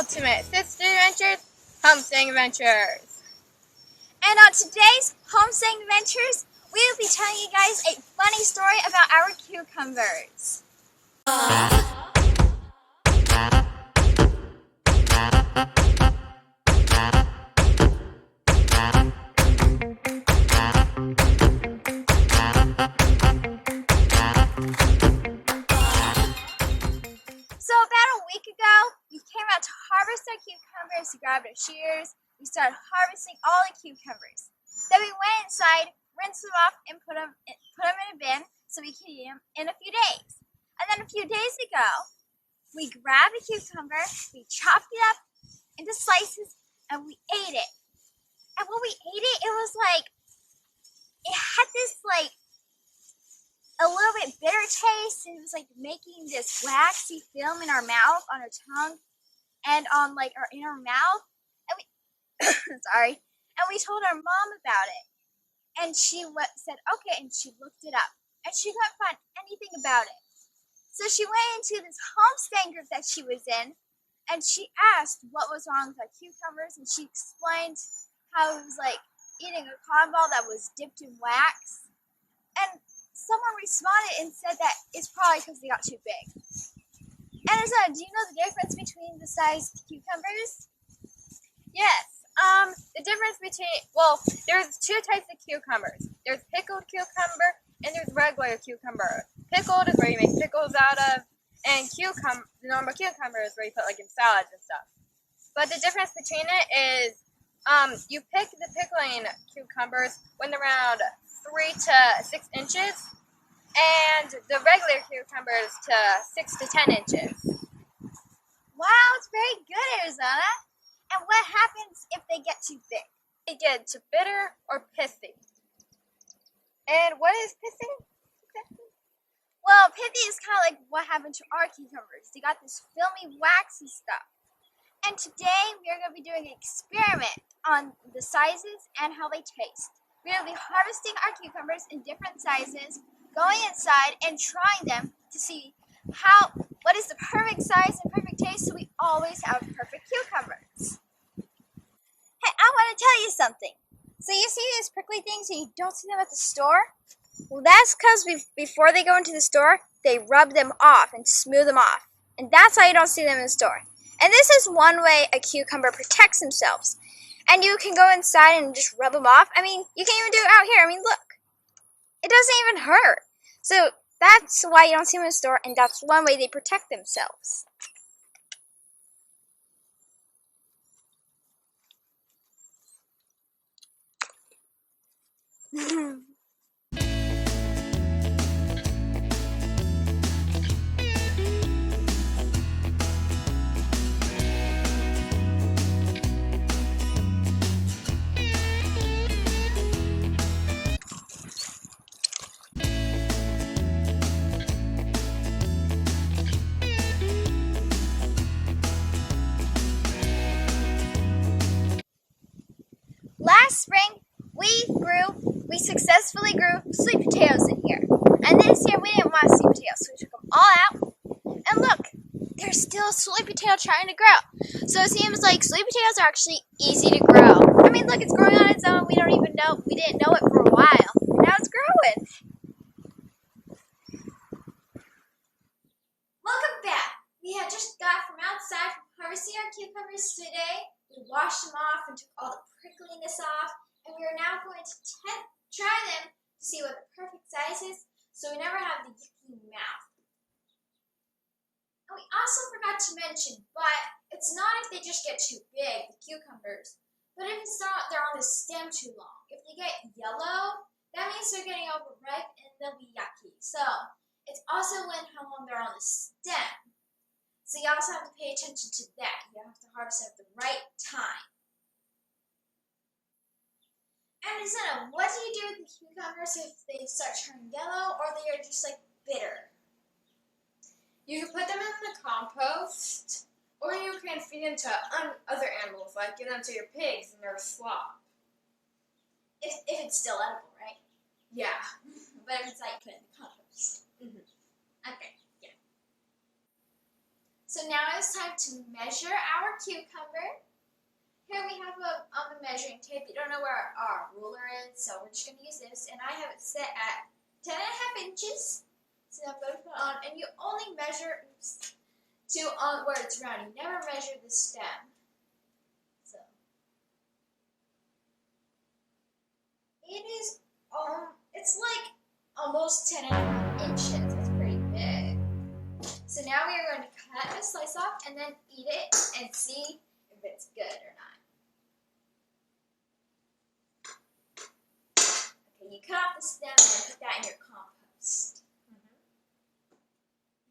ultimate sister adventures, homesteading adventures. And on today's homesteading adventures, we will be telling you guys a funny story about our cucumbers. So about a week ago, we came out to harvest our cucumbers. We grabbed our shears. We started harvesting all the cucumbers. Then we went inside, rinsed them off, and put them in a bin so we could eat them in a few days. And then a few days ago, we grabbed a cucumber, we chopped it up into slices, and we ate it. And when we ate it, it was like, it had this like a little bit bitter taste. It was like making this waxy film in our mouth, on our tongue, and on like our inner mouth. And we sorry. And we told our mom about it. And she said, okay, and she looked it up. And she couldn't find anything about it. So she went into this homesteading group that she was in, and she asked what was wrong with our cucumbers, and she explained how it was like eating a cotton ball that was dipped in wax. And someone responded and said that it's probably because they got too big. And Arizona, do you know the difference between the sized cucumbers? Yes. The difference between, there's two types of cucumbers. There's pickled cucumber and there's regular cucumber. Pickled is where you make pickles out of, and the normal cucumber is where you put like in salads and stuff. But the difference between it is, you pick the pickling cucumbers when they're around 3 to 6 inches, and the regular cucumbers to 6 to 10 inches. Wow, it's very good, Arizona. And what happens if they get too big? They get too bitter or pithy. And what is pithy? Well, pithy is kind of like what happened to our cucumbers. They got this filmy, waxy stuff. And today we are going to be doing an experiment on the sizes and how they taste. We're going to be harvesting our cucumbers in different sizes, going inside and trying them to see what is the perfect size and perfect taste, so we always have perfect cucumbers. Hey, I want to tell you something. So you see these prickly things and you don't see them at the store? Well, that's because before they go into the store, they rub them off and smooth them off. And that's why you don't see them in the store. And this is one way a cucumber protects themselves. And you can go inside and just rub them off. I mean, you can even do it out here. I mean, look. It doesn't even hurt. So that's why you don't see them in the store, and that's one way they protect themselves. Last spring, we successfully grew sweet potatoes in here. And this year we didn't want sweet potatoes, so we took them all out. And look, there's still a sweet potato trying to grow. So it seems like sweet potatoes are actually easy to grow. I mean, look, it's growing on its own. We didn't know it for a while. Now it's growing. Welcome back. We had just got from outside from harvesting our cucumbers today. We washed them off and took all the prickliness off, and we are now going to try them to see what the perfect size is, so we never have the yucky mouth. And we also forgot to mention, but it's not if they just get too big, the cucumbers, but if they're on the stem too long. If they get yellow, that means they're getting overripe and they'll be yucky. So it's also how long they're on the stem. So you also have to pay attention to that. You have to harvest at the right time. And Arizona, what do you do with the cucumbers if they start turning yellow or they are just like bitter? You can put them in the compost, or you can feed them to other animals, like give them to your pigs and their slop. If it's still edible, right? Yeah. But if it's like put in the compost. Mm-hmm. Okay, yeah. So now it's time to measure our cucumber. Here we have on the measuring tape. You don't know where our ruler is, so we're just going to use this. And I have it set at 10.5 inches. So I'm going to put it on, and you only measure to on where it's round. You never measure the stem. So it is it's like almost 10.5 inches. It's pretty big. So now we are going to cut a slice off and then eat it and see if it's good or not. Okay, you cut off the stem and then put that in your compost.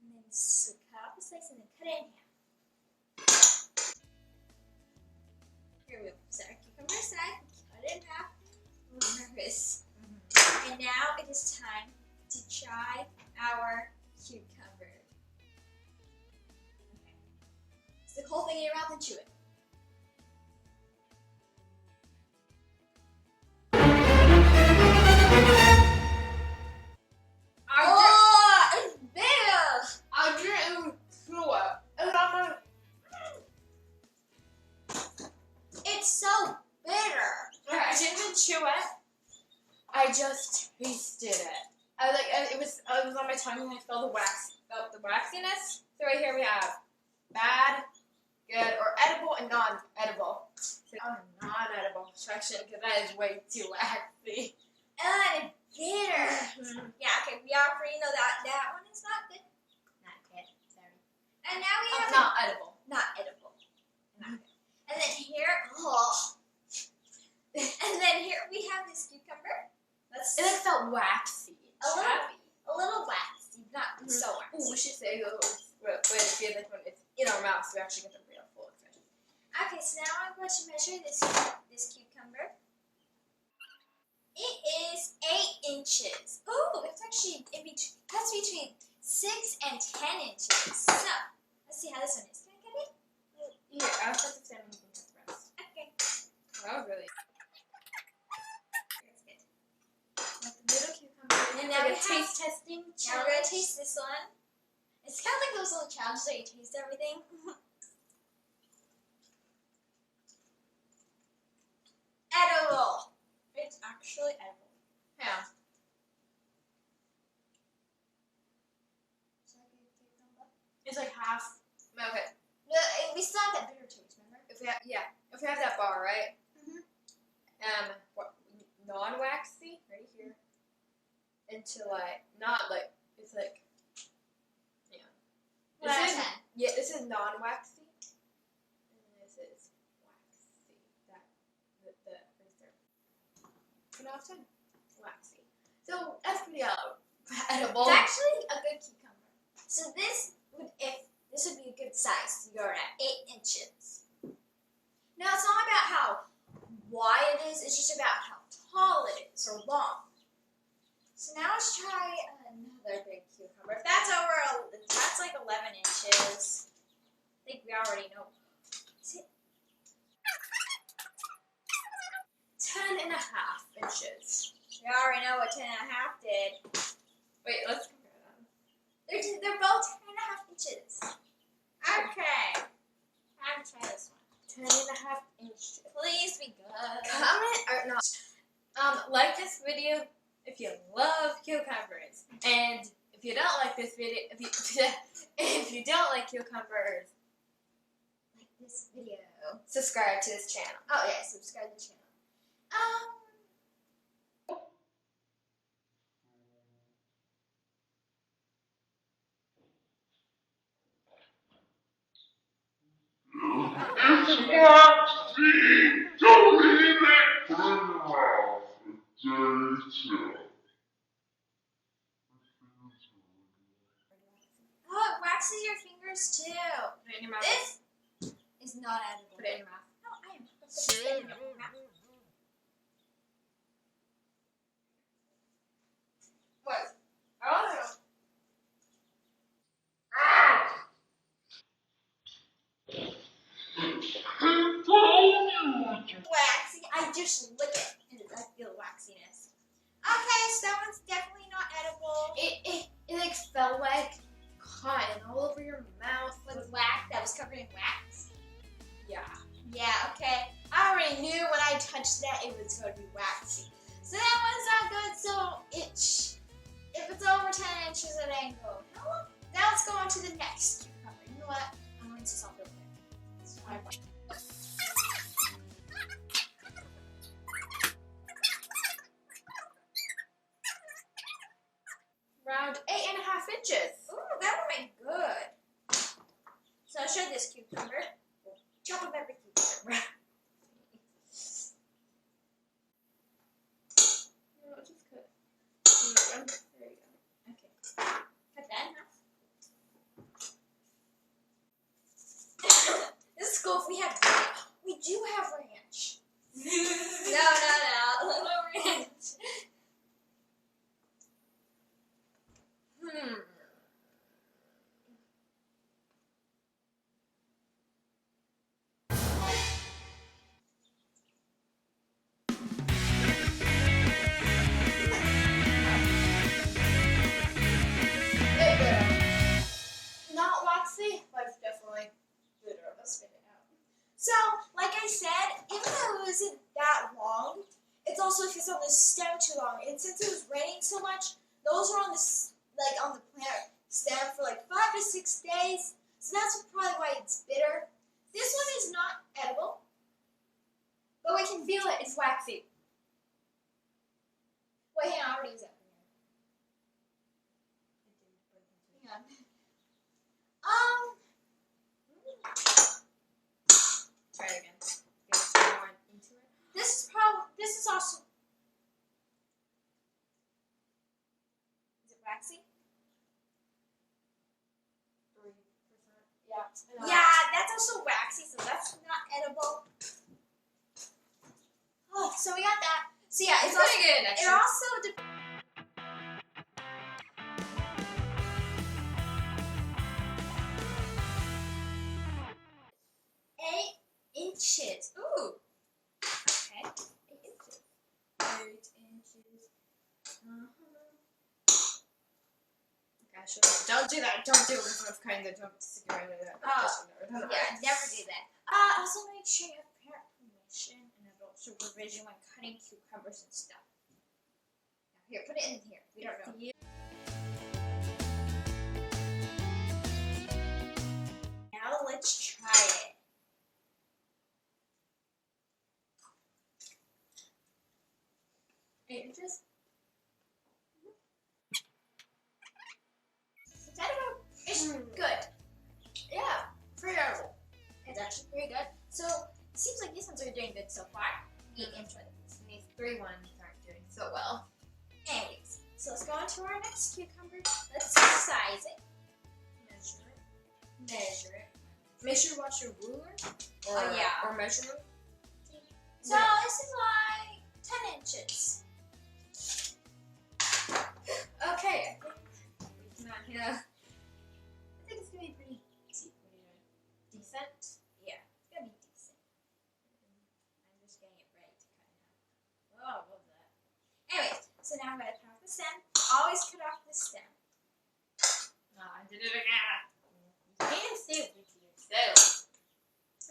And then cut off the slice and then cut it in half. Here we go. Set our cucumber aside, cut it in half. Nervous. And now it is time to try our cucumber. Okay. Stick the whole thing in your mouth and chew it. It's bitter! I didn't chew it. It's so bitter. I didn't even chew it. I just tasted it. It was on my tongue and I felt the waxiness. So right here we have bad, good, or edible and non-edible. So non-edible section because that is way too waxy. And bitter. Yeah, okay, we already know that one is not good. Not good, sorry. And now we have not edible. Not edible. Not good. And then here, and then here we have this cucumber. It felt waxy. A little waxy, not so waxy. Ooh, we should say when it's in our mouth so we actually get the real full effect. Okay, so now I'm going to measure this cucumber. It is 8 inches. Ooh, it's actually that's between 6 and 10 inches. So let's see how this one is. Can I get it? Yeah, I'll put the stem and you can cut the rest. Okay. That was really. Like the little cucumber. And now we have taste testing. Now we're gonna taste this one. It's kind of like those little challenges where you taste everything. Edible. It's actually edible. Yeah. It's like half. Okay. No, we still have that bitter taste, remember? If we have that bar, right? Non-waxy right here, into not it's yeah. This is non-waxy, and this is waxy. The right there. 10 out of 10. Waxy. So that's pretty edible. It's actually a good cucumber. So this would be a good size. You're at 8 inches. Now it's not about how wide it is. It's just about how tall it is or long. So now let's try another big cucumber. If that's that's like 11 inches. I think we already know. 10.5 inches. We already know what 10.5 did. Wait, let's compare them. They're both 10.5 inches. Okay. Time to try this one. 10.5 inches. Please be good. Comment or not. Like this video if you love cucumbers, and if you don't like this video, if you don't like cucumbers, like this video, subscribe to this channel. Oh yeah, subscribe to the channel. Oh, it waxes your fingers too. Put it in your mouth. This is not edible. Put it in your mouth. No, I am. Put it in your mouth. What? Oh. Waxy. I just lick it and I feel waxiness. Okay, so that one's definitely not edible. It like felt like cotton all over your mouth. With wax to the next cucumber. You know what? I'm going to rinse this off real quick. It's fine. Around 8.5 inches. Ooh, that would make good. So I'll show this cucumber. Chocolate pepper cucumber. No, just cut. There you go. Okay. Cut that in half. This is cool if we have ranch. We do have ranch. No. No ranch. Not waxy, but it's definitely bitter. Let's spit it out. So, like I said, even though it wasn't that long, it's also if it's on the stem too long. And since it was raining so much, those were on the on the plant stem for like 5 to 6 days. So that's probably why it's bitter. This one is not edible, but we can feel it. It's waxy. Wait, hang on, I already used that. Hang on. Try it again. Get some more into it. This is also. Is it waxy? 3%. Yeah. Yeah, that's also waxy, so that's not edible. Oh, so we got that. So yeah, it's also, good. it also 8 inches. Ooh. Okay. 8 inches. 8 inches. Gosh, don't do that. Don't do it in front of kind of don't stick your hand in that. Yeah, never do that. Also make sure you have parent permission and adult supervision when cutting cucumbers and stuff. Now, here, put it in here. We don't know. Now let's try it. Eight inches? It's edible. It's good. Yeah, pretty edible. It's actually pretty good. So it seems like these ones are doing good so far. We enjoy them. These 3 ones aren't doing so well. Anyways, so let's go on to our next cucumber. Let's size it. Measure it. Measure it. Make sure to watch your ruler. Or, Oh, yeah. Or measurement. So this is like 10 inches. Okay. It's not here. I think it's gonna be pretty Decent? Yeah, it's gonna be decent. I'm just getting it ready to cut it out. Oh, I love that. Anyways, so now I'm gonna cut off the stem. Always cut off the stem. Oh, I did it again. You can't say it with yourself.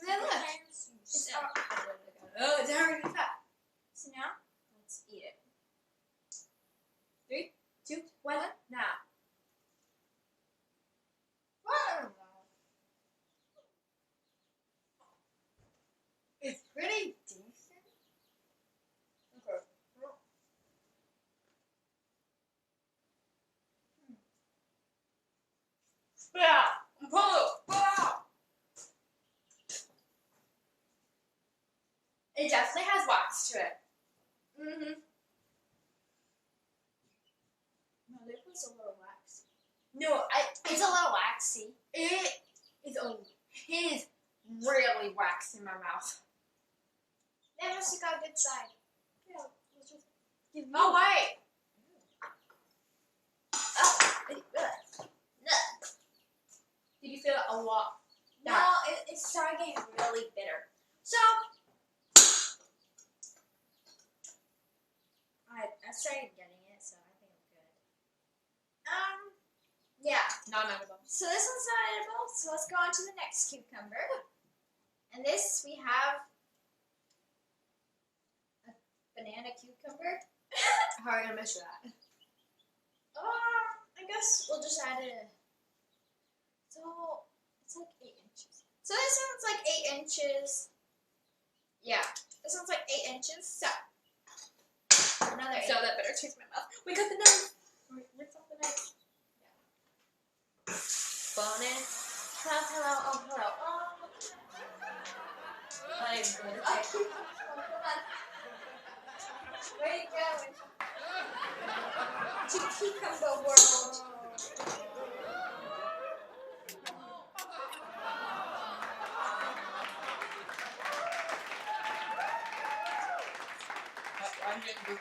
And then look, It's it's Oh, it's already cut. So now, let's eat it. 3, 2, 1, now. It's pretty decent. Okay. Yeah. It definitely has wax to it. Mm-hmm. No, this one's a little waxy. No, It's a little waxy. it is really wax in my mouth. That must have got a good side. Yeah, let's just give me. Oh wait. Did you feel it a lot? No, it's starting getting really bitter. So, I started getting it, so I think I'm good. Yeah. Not edible. So this one's not edible, so let's go on to the next cucumber. And this, we have a banana cucumber. How are we gonna measure that? I guess we'll just add a So it's like 8 inches. So this one's like 8 inches. Yeah, this one's like 8 inches. So another 8. So that better taste my mouth. We got the knife. Where's the knife? Yeah. Bonus. Hello. Oh, hello. Oh. I'm going to take. Come on. Where are you going? To cucumber world. I'm getting good.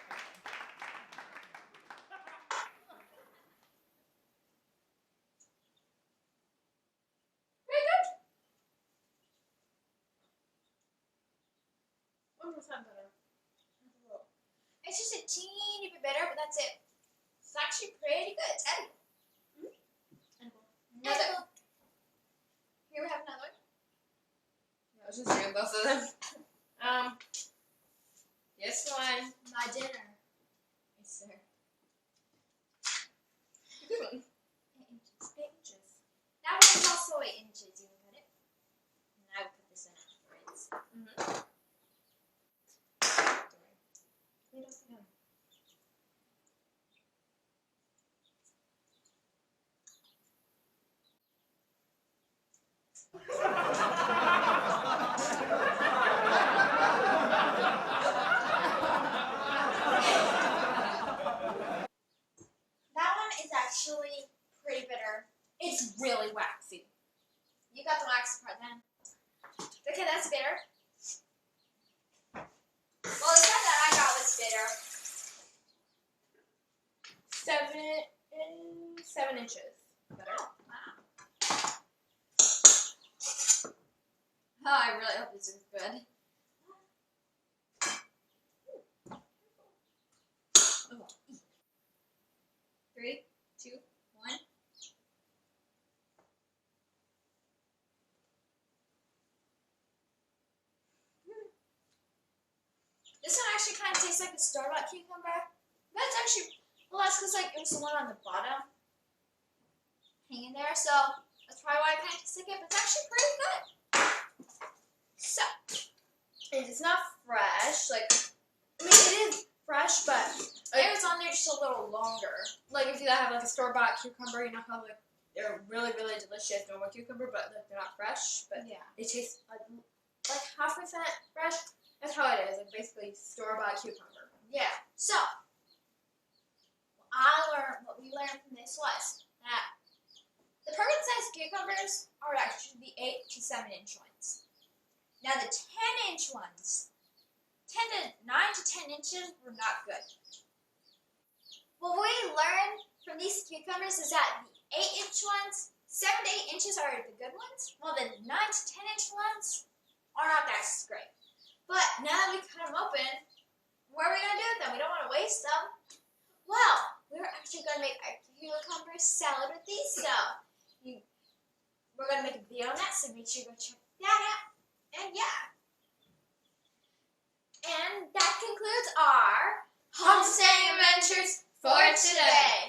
Very good. 1% better. It's just a teeny bit better, but that's it. It's actually pretty good. It's edible. Another. Here we have another one. I was just doing both of them. This one. My dinner. Yes, sir. Good one. 8 inches. 8 inches. That one is also 8 inches. You can cut it. And I will put this in afterwards. That one is actually pretty bitter. It's really waxy. You got the waxy part then. Okay, that's bitter. Well, the one that I got was bitter. 7 inches. Better. Oh, I really hope this is good. Oh. 3, 2, 1. This one actually kind of tastes like a store-bought cucumber. But it's actually, well, that's because like, it was the one on the bottom hanging there. So that's probably why I kind of taste like it. But it's actually pretty good. So, It's not fresh. Like, I mean, it is fresh, but like, it was on there just a little longer. like if you have like a store-bought cucumber, you know how like they're really, really delicious normal cucumber, but like they're not fresh, but Yeah. they taste like 0.5% fresh. That's how it is. Like basically store-bought cucumber. Yeah. So, what we learned from this was that the perfect size cucumbers are actually the 8 to 7 inch ones. Now the 10 inch ones, 9 to 10 inches were not good. What we learned from these cucumbers is that the 8 inch ones, 7 to 8 inches are the good ones, while the 9 to 10 inch ones are not that great. But now that we cut them open, what are we going to do with them? We don't want to waste them. Well, we're actually going to make a cucumber salad with these, so we're going to make a video on that, so make sure you go check that out. And yeah. And that concludes our homesteading adventures for today.